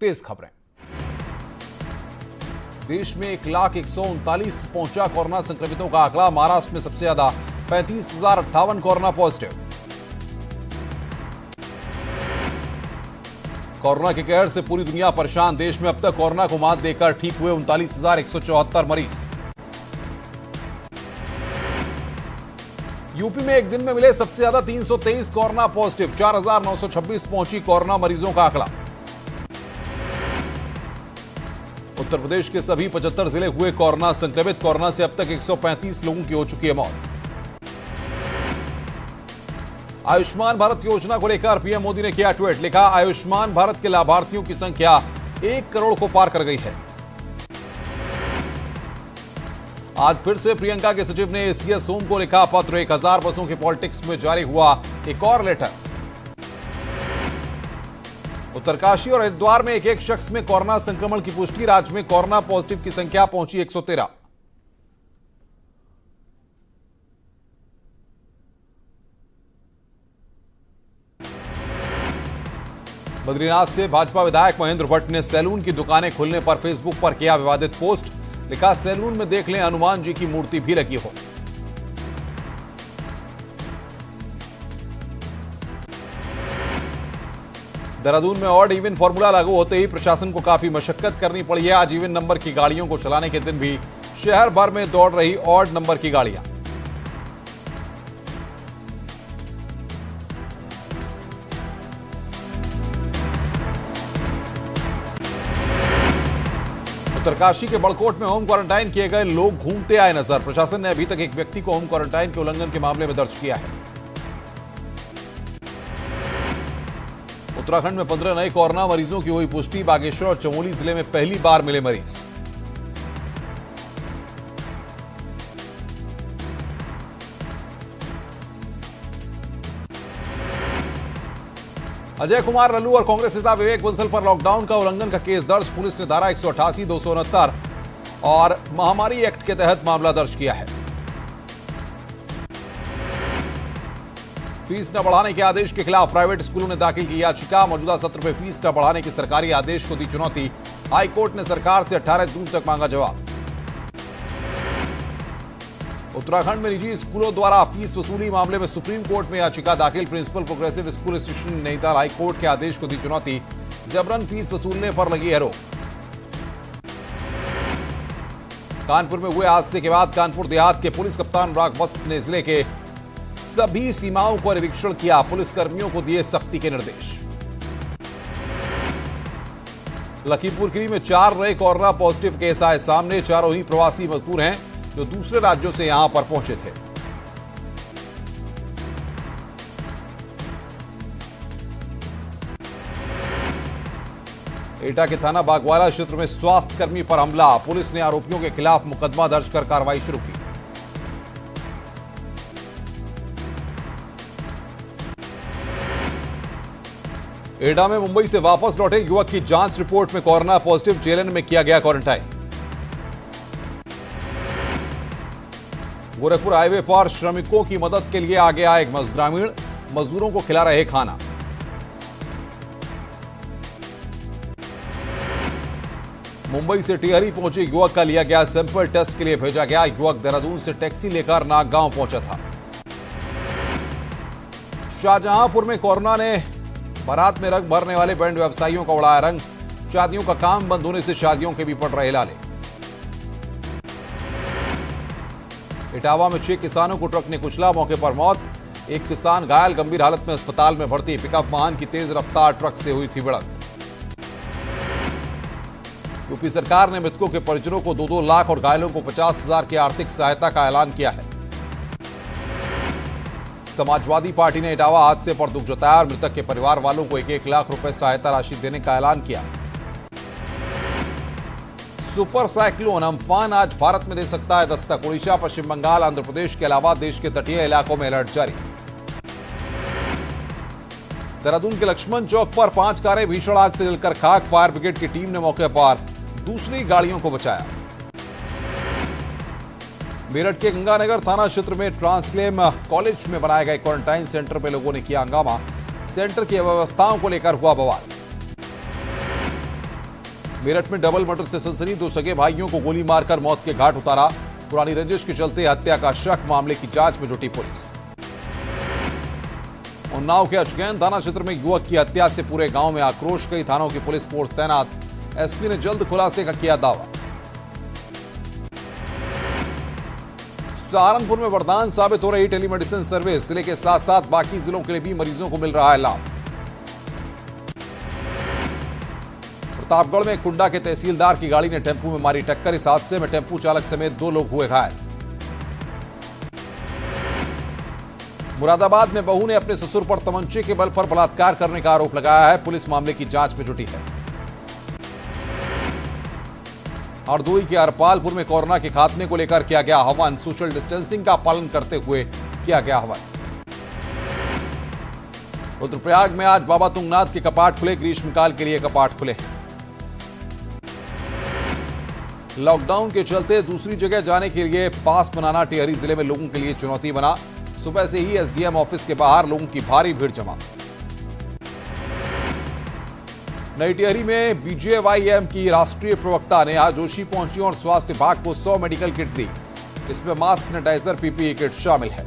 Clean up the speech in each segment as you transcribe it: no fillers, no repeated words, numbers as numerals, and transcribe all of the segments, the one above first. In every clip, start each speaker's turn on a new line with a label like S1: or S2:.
S1: तेज खबरें। देश में 1,139,000 पहुंचा कोरोना संक्रमितों का आंकड़ा। महाराष्ट्र में सबसे ज्यादा 35,058 कोरोना पॉजिटिव। कोरोना के कहर से पूरी दुनिया परेशान। देश में अब तक कोरोना को मात देकर ठीक हुए 39,174 मरीज। यूपी में एक दिन में मिले सबसे ज्यादा 323 कोरोना पॉजिटिव। 4,926 पहुंची कोरोना मरीजों का आंकड़ा। उत्तर प्रदेश के सभी 75 जिले हुए कोरोना संक्रमित। कोरोना से अब तक 135 लोगों की हो चुकी है मौत। आयुष्मान भारत योजना को लेकर पीएम मोदी ने किया ट्वीट। लिखा, आयुष्मान भारत के लाभार्थियों की संख्या 1 करोड़ को पार कर गई है। आज फिर से प्रियंका के सचिव ने सीएस सोम को लिखा पत्र। 1000 बसों के पॉलिटिक्स में जारी हुआ एक और लेटर। उत्तरकाशी और हरिद्वार में एक शख्स में कोरोना संक्रमण की पुष्टि। राज्य में कोरोना पॉजिटिव की संख्या पहुंची 113। बद्रीनाथ से भाजपा विधायक महेंद्र भट्ट ने सैलून की दुकानें खुलने पर फेसबुक पर किया विवादित पोस्ट। लिखा, सैलून में देख लें हनुमान जी की मूर्ति भी लगी हो। देहरादून में ऑड इवन फॉर्मूला लागू होते ही प्रशासन को काफी मशक्कत करनी पड़ी है। आज इवन नंबर की गाड़ियों को चलाने के दिन भी शहर भर में दौड़ रही ऑड नंबर की गाड़ियां। उत्तरकाशी के बड़कोट में होम क्वारंटाइन किए गए लोग घूमते आए नजर। प्रशासन ने अभी तक एक व्यक्ति को होम क्वारंटाइन के उल्लंघन के मामले में दर्ज किया है। उत्तराखंड में 15 नए कोरोना मरीजों की हुई पुष्टि। बागेश्वर और चमोली जिले में पहली बार मिले मरीज। अजय कुमार लल्लू और कांग्रेस नेता विवेक बंसल पर लॉकडाउन का उल्लंघन का केस दर्ज। पुलिस ने धारा 188, 269 और महामारी एक्ट के तहत मामला दर्ज किया है। फीस न बढ़ाने के आदेश के खिलाफ प्राइवेट स्कूलों ने दाखिल की याचिका। मौजूदा सत्र में फीस न बढ़ाने के सरकारी आदेश को दी चुनौती। हाईकोर्ट ने सरकार से 18 जून तक मांगा जवाब। उत्तराखंड में निजी स्कूलों द्वारा फीस वसूली मामले में सुप्रीम कोर्ट में याचिका दाखिल। प्रिंसिपल प्रोग्रेसिव स्कूल एसोसिएशन ने नैनीताल हाईकोर्ट के आदेश को दी चुनौती। जबरन फीस वसूलने पर लगी है रोक। कानपुर में हुए हादसे के बाद कानपुर देहात के पुलिस कप्तान अनुराग वत्स ने जिले के सभी सीमाओं का निरीक्षण किया। पुलिसकर्मियों को दिए सख्ती के निर्देश। लखीमपुर खीरी में 4 नए कोरोना पॉजिटिव केस आए सामने। चारों ही प्रवासी मजदूर हैं जो दूसरे राज्यों से यहां पर पहुंचे थे। एटा के थाना बागवाला क्षेत्र में स्वास्थ्य कर्मी पर हमला। पुलिस ने आरोपियों के खिलाफ मुकदमा दर्ज कर कार्रवाई शुरू की। एटा में मुंबई से वापस लौटे युवक की जांच रिपोर्ट में कोरोना पॉजिटिव। जेएलएन में किया गया क्वारंटाइन। गोरखपुर हाईवे पर श्रमिकों की मदद के लिए आगे आए एक ग्रामीण। मजदूरों को खिला रहे खाना। मुंबई से टिहरी पहुंचे युवक का लिया गया सैंपल टेस्ट के लिए भेजा गया। युवक देहरादून से टैक्सी लेकर नागगांव पहुंचा था। शाहजहांपुर में कोरोना ने बारात में रंग भरने वाले बैंड व्यवसायियों का उड़ाया रंग। शादियों का काम बंद होने से शादियों के भी पड़ रहे लाले। इटावा में 6 किसानों को ट्रक ने कुचला। मौके पर मौत। एक किसान घायल, गंभीर हालत में अस्पताल में भर्ती। पिकअप वाहन की तेज रफ्तार ट्रक से हुई थी भिड़ंत। यूपी सरकार ने मृतकों के परिजनों को 2-2 लाख और घायलों को 50,000 की आर्थिक सहायता का ऐलान किया है। समाजवादी पार्टी ने इटावा हादसे पर दुख जताया और मृतक के परिवार वालों को 1-1 लाख रुपए सहायता राशि देने का ऐलान किया। सुपर साइक्लोन अम्फान आज भारत में दे सकता है दस्तक। ओडिशा, पश्चिम बंगाल, आंध्र प्रदेश के अलावा देश के तटीय इलाकों में अलर्ट जारी। देहरादून के लक्ष्मण चौक पर 5 कारें भीषण आग से जलकर खाक। फायर ब्रिगेड की टीम ने मौके पर दूसरी गाड़ियों को बचाया। मेरठ के गंगानगर थाना क्षेत्र में ट्रांसक्लेम कॉलेज में बनाए गए क्वारंटाइन सेंटर में लोगों ने किया हंगामा। सेंटर की व्यवस्थाओं को लेकर हुआ बवाल। मेरठ में डबल मर्डर से सनसनी, 2 सगे भाइयों को गोली मारकर मौत के घाट उतारा। पुरानी रंजिश के चलते हत्या का शक, मामले की जांच में जुटी पुलिस। उन्नाव के अचगैन थाना क्षेत्र में युवक की हत्या से पूरे गांव में आक्रोश, कई थानों की पुलिस फोर्स तैनात, एसपी ने जल्द खुलासे का किया दावा। सहारनपुर में वरदान साबित हो रही टेलीमेडिसिन सर्विस, जिले के साथ साथ बाकी जिलों के लिए भी मरीजों को मिल रहा है लाभ। प्रतापगढ़ में कुंडा के तहसीलदार की गाड़ी ने टेंपू में मारी टक्कर, इस हादसे में टेंपू चालक समेत 2 लोग हुए घायल। मुरादाबाद में बहू ने अपने ससुर पर तमंचे के बल पर बलात्कार करने का आरोप लगाया है, पुलिस मामले की जांच में जुटी है। हरदोई के अरपालपुर में कोरोना के खात्मे को लेकर किया गया हवन, सोशल डिस्टेंसिंग का पालन करते हुए किया गया हवन। रुद्रप्रयाग में आज बाबा तुंगनाथ के कपाट खुले, ग्रीष्मकाल के लिए कपाट खुले। लॉकडाउन के चलते दूसरी जगह जाने के लिए पास बनाना टिहरी जिले में लोगों के लिए चुनौती बना, सुबह से ही एसडीएम ऑफिस के बाहर लोगों की भारी भीड़ जमा। नई टिहरी में बीजेवाईएम की राष्ट्रीय प्रवक्ता नेहा जोशी पहुंची और स्वास्थ्य विभाग को 100 मेडिकल किट दी, इसमें मास्क, सैनिटाइजर, पीपीई किट शामिल है।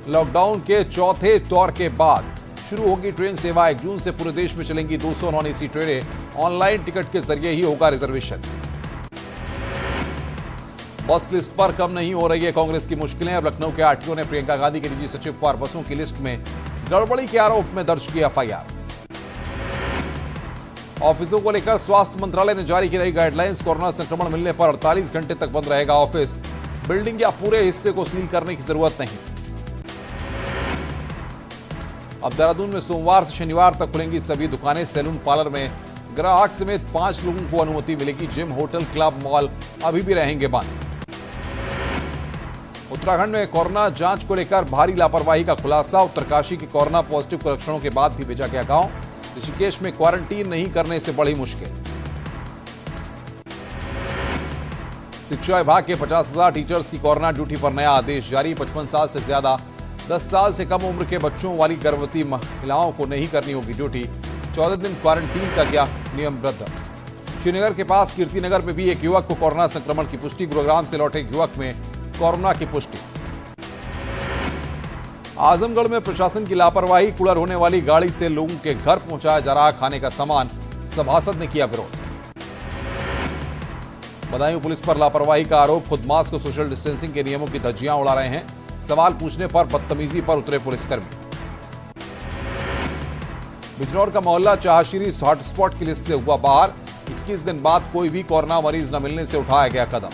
S1: लॉकडाउन के चौथे दौर के बाद शुरू होगी ट्रेन सेवा, 1 जून से पूरे देश में चलेंगी 200 नॉन एसी ट्रेनें, ऑनलाइन टिकट के जरिए ही होगा रिजर्वेशन। बस लिस्ट पर कम नहीं हो रही है कांग्रेस की मुश्किलें, अब लखनऊ के आरटीओ ने प्रियंका गांधी के निजी सचिव पर बसों की लिस्ट में गड़बड़ी के आरोप में दर्ज की एफआईआर। ऑफिसों को लेकर स्वास्थ्य मंत्रालय ने जारी की रही गाइडलाइंस, कोरोना संक्रमण मिलने पर 48 घंटे तक बंद रहेगा ऑफिस, बिल्डिंग या पूरे हिस्से को सील करने की जरूरत नहीं। अब देहरादून में सोमवार से शनिवार तक खुलेंगी सभी दुकानें, सैलून पार्लर में ग्राहक समेत 5 लोगों को अनुमति मिलेगी, जिम, होटल, क्लब, मॉल अभी भी रहेंगे बंद। उत्तराखंड में कोरोना जांच को लेकर भारी लापरवाही का खुलासा, उत्तरकाशी के कोरोना पॉजिटिव के लक्षणों के बाद भी भेजा गया गांव, ऋषिकेश में क्वारंटीन नहीं करने से बढ़ी मुश्किल। शिक्षा विभाग के 50,000 टीचर्स की कोरोना ड्यूटी पर नया आदेश जारी, 55 साल से ज्यादा 10 साल से कम उम्र के बच्चों वाली गर्भवती महिलाओं को नहीं करनी होगी ड्यूटी, 14 दिन क्वारंटीन का गया नियम रद्द। श्रीनगर के पास कीर्तिनगर में भी एक युवक को कोरोना संक्रमण की पुष्टि, गुरुग्राम से लौटे युवक में कोरोना की पुष्टि। आजमगढ़ में प्रशासन की लापरवाही, कूलर होने वाली गाड़ी से लोगों के घर पहुंचाया जा रहा खाने का सामान, सभासद ने किया विरोध। बदायूं पुलिस पर लापरवाही का आरोप, खुद मास्क और सोशल डिस्टेंसिंग के नियमों की धज्जियां उड़ा रहे हैं, सवाल पूछने पर बदतमीजी पर उतरे पुलिसकर्मी। बिजनौर का मोहल्ला चाहशीरी हॉटस्पॉट की लिस्ट से हुआ बाहर, 21 दिन बाद कोई भी कोरोना मरीज न मिलने से उठाया गया कदम।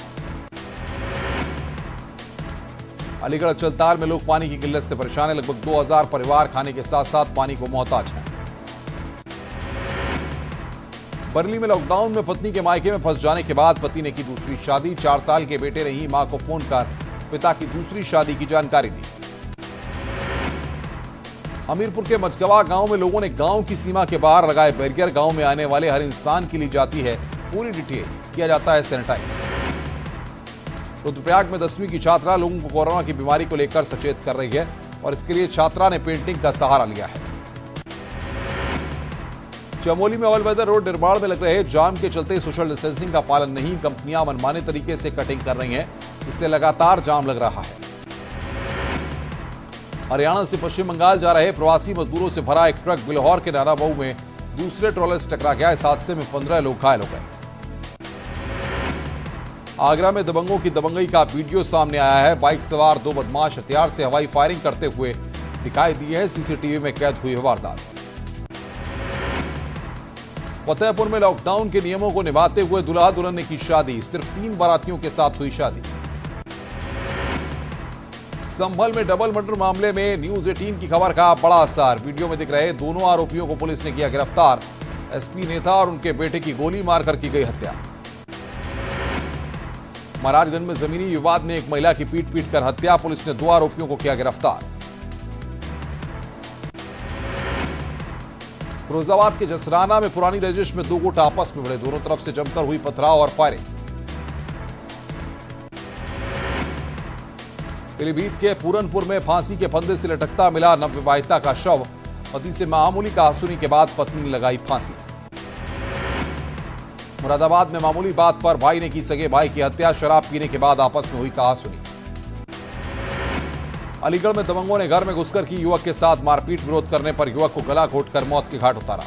S1: अलीगढ़ चलतार में लोग पानी की किल्लत से परेशान है, लगभग 2000 परिवार खाने के साथ साथ पानी को मोहताज हैं। बरेली में लॉकडाउन में पत्नी के मायके में फंस जाने के बाद पति ने की दूसरी शादी, 4 साल के बेटे ने ही मां को फोन कर पिता की दूसरी शादी की जानकारी दी। हमीरपुर के मचगवा गांव में लोगों ने गांव की सीमा के बाहर लगाए बैरियर, गांव में आने वाले हर इंसान की ली जाती है पूरी डिटेल, किया जाता है सैनिटाइज। रुद्रप्रयाग में 10वीं की छात्रा लोगों को कोरोना की बीमारी को लेकर सचेत कर रही है और इसके लिए छात्रा ने पेंटिंग का सहारा लिया है। चमोली में ऑल वेदर रोड निर्माण में लग रहे जाम के चलते सोशल डिस्टेंसिंग का पालन नहीं, कंपनियां मनमाने तरीके से कटिंग कर रही हैं, इससे लगातार जाम लग रहा है। हरियाणा से पश्चिम बंगाल जा रहे प्रवासी मजदूरों से भरा एक ट्रक बिल्हौर के नाराबाऊ में दूसरे ट्रॉलर से टकरा गया, इस हादसे में 15 लोग घायल हो गए। आगरा में दबंगों की दबंगई का वीडियो सामने आया है, बाइक सवार 2 बदमाश हथियार से हवाई फायरिंग करते हुए दिखाई दिए हैं, सीसीटीवी में कैद हुई है वारदात। फतेहपुर में लॉकडाउन के नियमों को निभाते हुए दुल्हा दुल्हन ने की शादी, सिर्फ 3 बारातियों के साथ हुई शादी। संभल में डबल मर्डर मामले में न्यूज 18 की खबर का बड़ा असर, वीडियो में दिख रहे दोनों आरोपियों को पुलिस ने किया गिरफ्तार, एसपी नेता और उनके बेटे की गोली मारकर की गई हत्या। महाराजगंज में जमीनी विवाद में एक महिला की पीट कर हत्या, पुलिस ने 2 आरोपियों को किया गिरफ्तार। फिरोजाबाद के जसराना में पुरानी रंजिश में 2 गुट आपस में भिड़े, दोनों तरफ से जमकर हुई पथराव और फायरिंग। पीलीभीत के पूरनपुर में फांसी के फंदे से लटकता मिला नवविवाहिता का शव। पति से मामूली कहासुनी के बाद पत्नी ने लगाई फांसी। मुरादाबाद में मामूली बात पर भाई ने की सगे भाई की हत्या। शराब पीने के बाद आपस में हुई कहासुनी। अलीगढ़ में दबंगों ने घर में घुसकर की युवक के साथ मारपीट। विरोध करने पर युवक को गला घोंटकर मौत के घाट उतारा।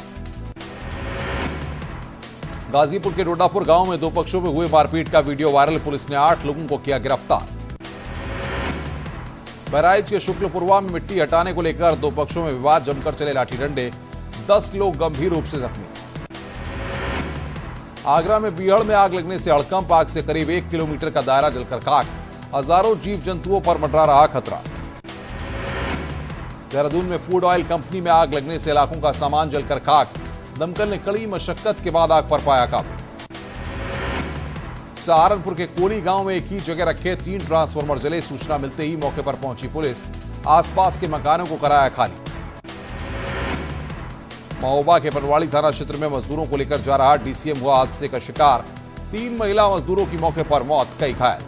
S1: गाजीपुर के डोडापुर गांव में दो पक्षों में हुए मारपीट का वीडियो वायरल। पुलिस ने 8 लोगों को किया गिरफ्तार। बहराइच के शुक्लपुरवा में मिट्टी हटाने को लेकर दो पक्षों में विवाद। जमकर चले लाठी डंडे। 10 लोग गंभीर रूप से जख्मी। आगरा में बीहड़ में आग लगने से हड़कंप। आग से करीब 1 किलोमीटर का दायरा जलकर खाक। हजारों जीव जंतुओं पर मंडरा रहा खतरा। देहरादून में फूड ऑयल कंपनी में आग लगने से लाखों का सामान जलकर खाक। दमकल ने कड़ी मशक्कत के बाद आग पर पाया काबू। सहारनपुर के कोली गांव में एक ही जगह रखे 3 ट्रांसफार्मर जले। सूचना मिलते ही मौके पर पहुंची पुलिस। आसपास के मकानों को कराया खाली। महोबा के पनवाड़ी थाना क्षेत्र में मजदूरों को लेकर जा रहा डीसीएम हुआ हादसे का शिकार। 3 महिला मजदूरों की मौके पर मौत, कई घायल।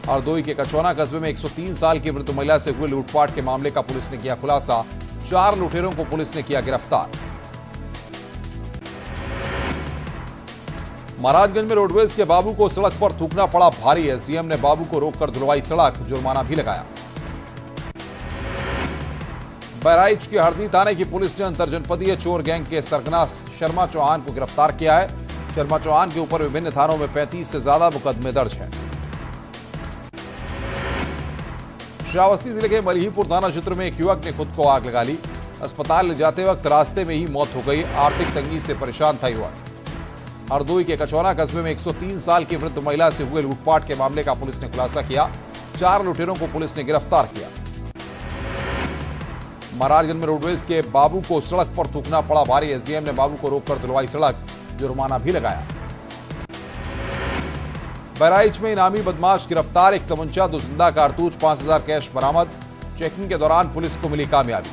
S1: हरदोई के कचौना कस्बे में 103 साल की वृद्ध महिला से हुए लूटपाट के मामले का पुलिस ने किया खुलासा। 4 लुटेरों को पुलिस ने किया गिरफ्तार। महाराजगंज में रोडवेज के बाबू को सड़क पर थूकना पड़ा भारी। एसडीएम ने बाबू को रोककर धुलवाई सड़क। जुर्माना भी लगाया। बहराइच के हरदी थाने की पुलिस ने अंतरजनपदीय चोर गैंग के सरगना शर्मा चौहान को गिरफ्तार किया है। शर्मा चौहान के ऊपर विभिन्न थानों में 35 से ज्यादा मुकदमे दर्ज हैं। श्रावस्ती जिले के मलिहीपुर थाना क्षेत्र में एक युवक ने खुद को आग लगा ली। अस्पताल ले जाते वक्त रास्ते में ही मौत हो गई। आर्थिक तंगी से परेशान था युवक। हरदोई के कचौना कस्बे में 103 साल की वृद्ध महिला से हुए लूटपाट के मामले का पुलिस ने खुलासा किया। 4 लुटेरों को पुलिस ने गिरफ्तार किया। महाराजगंज में रोडवेज के बाबू को सड़क पर थूकना पड़ा भारी। एसडीएम ने बाबू को रोककर धुलवाई सड़क। जुर्माना भी लगाया। बहराइच में इनामी बदमाश गिरफ्तार। एक तमंचा, 2 जिंदा कारतूस, 5000 कैश बरामद। चेकिंग के दौरान पुलिस को मिली कामयाबी।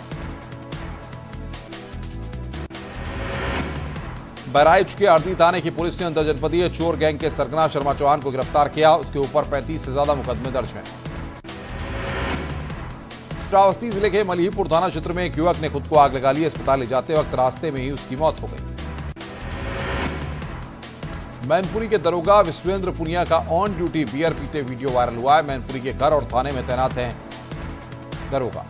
S1: बहराइच के हरदी थाने की पुलिस ने अंतरजनपदीय चोर गैंग के सरगना शर्मा चौहान को गिरफ्तार किया। उसके ऊपर 35 से ज्यादा मुकदमे दर्ज हैं। श्रावस्ती जिले के मलिहीपुर थाना क्षेत्र में एक युवक ने खुद को आग लगा ली। अस्पताल ले जाते वक्त रास्ते में ही उसकी मौत हो गई। मैनपुरी के दरोगा विश्वेंद्र पुनिया का ऑन ड्यूटी बियर पीते वीडियो वायरल हुआ है। मैनपुरी के घर और थाने में तैनात हैं दरोगा।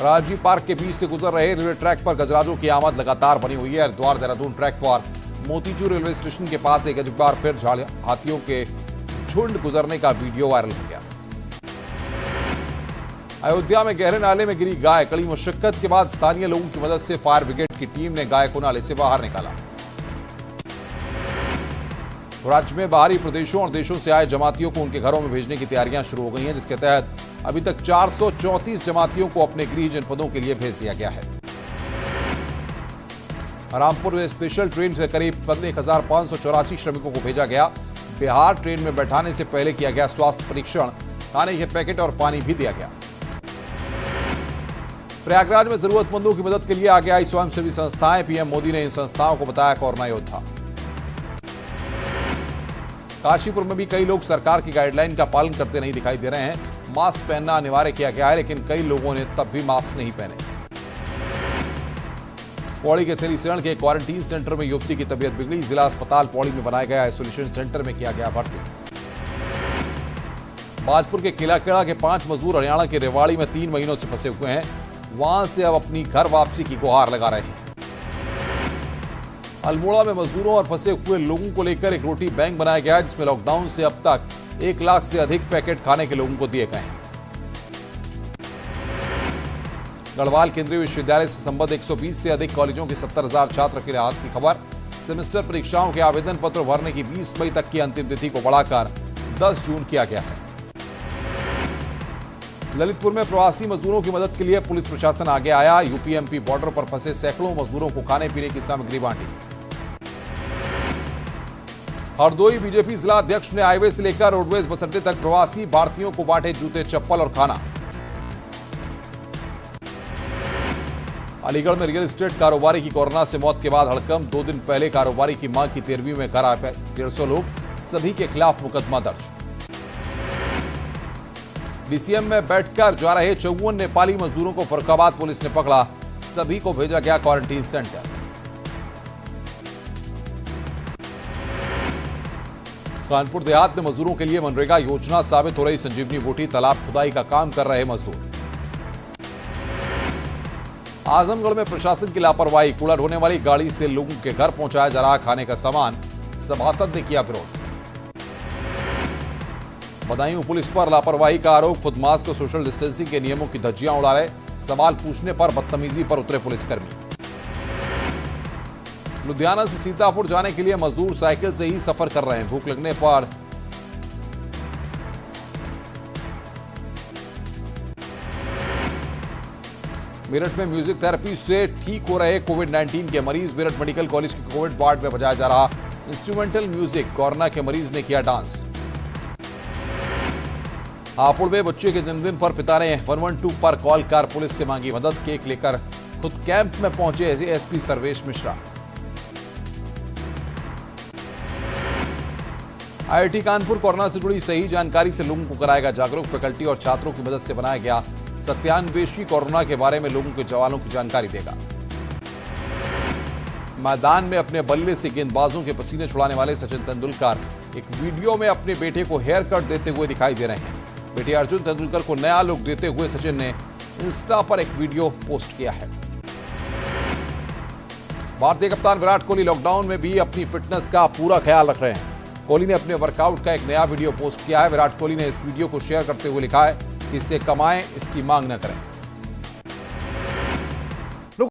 S1: राजीव पार्क के बीच से गुजर रहे रेलवे ट्रैक पर गजराजों की आमद लगातार बनी हुई है। हरिद्वार देहरादून ट्रैक पर मोतीचूर रेलवे स्टेशन के पास एक बार फिर हाथियों के झुंड गुजरने का वीडियो वायरल हो गया। अयोध्या में गहरे नाले में गिरी गाय। कड़ी मशक्कत के बाद स्थानीय लोगों की मदद से फायर ब्रिगेड की टीम ने गाय को नाले से बाहर निकाला। राज्य में बाहरी प्रदेशों और देशों से आए जमातियों को उनके घरों में भेजने की तैयारियां शुरू हो गई हैं, जिसके तहत अभी तक 434 जमातियों को अपने गृह जनपदों के लिए भेज दिया गया है। रामपुर में स्पेशल ट्रेन से करीब 15,584 श्रमिकों को भेजा गया। बिहार ट्रेन में बैठाने से पहले किया गया स्वास्थ्य परीक्षण। खाने के पैकेट और पानी भी दिया गया। प्रयागराज में जरूरतमंदों की मदद के लिए आगे आई स्वयंसेवी संस्थाएं। पीएम मोदी ने इन संस्थाओं को बताया कोरोना योद्धा। काशीपुर में भी कई लोग सरकार की गाइडलाइन का पालन करते नहीं दिखाई दे रहे हैं। मास्क पहनना अनिवार्य किया गया है, लेकिन कई लोगों ने तब भी मास्क नहीं पहने। पौड़ी के थेलीसरण के क्वारंटीन सेंटर में युवती की तबीयत बिगड़ी। जिला अस्पताल पौड़ी में बनाया गया आइसोलेशन सेंटर में किया गया भर्ती। बाजपुर के किलाखेड़ा के 5 मजदूर हरियाणा के रेवाड़ी में 3 महीनों से फंसे हुए हैं। वहां से अब अपनी घर वापसी की गुहार लगा रहे हैं। अल्मोड़ा में मजदूरों और फंसे हुए लोगों को लेकर एक रोटी बैंक बनाया गया है, जिसमें लॉकडाउन से अब तक 1 लाख से अधिक पैकेट खाने के लोगों को दिए गए हैं। गढ़वाल केंद्रीय विश्वविद्यालय से संबद्ध 120 से अधिक कॉलेजों के 70,000 छात्र की राहत की खबर। सेमेस्टर परीक्षाओं के आवेदन पत्र भरने की 20 मई तक की अंतिम तिथि को बढ़ाकर 10 जून किया गया है। ललितपुर में प्रवासी मजदूरों की मदद के लिए पुलिस प्रशासन आगे आया। यूपी-एमपी बॉर्डर पर फंसे सैकड़ों मजदूरों को खाने पीने की सामग्री बांटी। हरदोई बीजेपी जिला अध्यक्ष ने हाईवे से लेकर रोडवेज बस अड्डे तक प्रवासी भारतीयों को बांटे जूते, चप्पल और खाना। अलीगढ़ में रियल एस्टेट कारोबारी की कोरोना से मौत के बाद हड़कंप। 2 दिन पहले कारोबारी की मां की 13वीं में घर आए 150 लोग। सभी के खिलाफ मुकदमा दर्ज। डीसीएम में बैठकर जा रहे 54 नेपाली मजदूरों को फर्रुखाबाद पुलिस ने पकड़ा। सभी को भेजा गया क्वारंटीन सेंटर। कानपुर देहात में मजदूरों के लिए मनरेगा योजना साबित हो रही संजीवनी बूटी। तालाब खुदाई का काम कर रहे मजदूर। आजमगढ़ में प्रशासन की लापरवाही। कूड़ा ढोने वाली गाड़ी से लोगों के घर पहुंचाया जा रहा खाने का सामान। सभासद ने किया विरोध। बदायूं पुलिस पर लापरवाही का आरोप। खुद मास्क और सोशल डिस्टेंसिंग के नियमों की धज्जियां उड़ा रहे। सवाल पूछने पर बदतमीजी पर उतरे पुलिसकर्मी। लुधियाना से सीतापुर जाने के लिए मजदूर साइकिल से ही सफर कर रहे हैं। भूख लगने पर मेरठ में म्यूजिक थेरेपी से ठीक हो रहे कोविड-19 के मरीज। मेरठ मेडिकल कॉलेज के कोविड वार्ड में बजाया जा रहा इंस्ट्रूमेंटल म्यूजिक। कोरोना के मरीज ने किया डांस। हापुड़ में बच्चे के जन्मदिन पर पिता ने 112 पर कॉल कर पुलिस से मांगी मदद। केक लेकर खुद कैंप में पहुंचे SP Sarvesh Mishra. IIT Kanpur corona से जुड़ी सही जानकारी से लोगों को कराएगा जागरूक। फैकल्टी और छात्रों की मदद से बनाया गया सत्यान्वेशी। कोरोना के बारे में लोगों के सवालों की जानकारी देगा। मैदान में अपने बल्ले से गेंदबाजों के पसीने छुड़ाने वाले सचिन तेंदुलकर एक वीडियो में अपने बेटे को हेयर कट देते हुए दिखाई दे रहे हैं। बेटे अर्जुन तेंदुलकर को नया लुक देते हुए सचिन ने इंस्टा पर एक वीडियो पोस्ट किया है। भारतीय कप्तान विराट कोहली लॉकडाउन में भी अपनी फिटनेस का पूरा ख्याल रख रहे हैं। कोहली ने अपने वर्कआउट का एक नया वीडियो पोस्ट किया है। विराट कोहली ने इस वीडियो को शेयर करते हुए लिखा है कि इससे कमाएं, इसकी मांग न करें।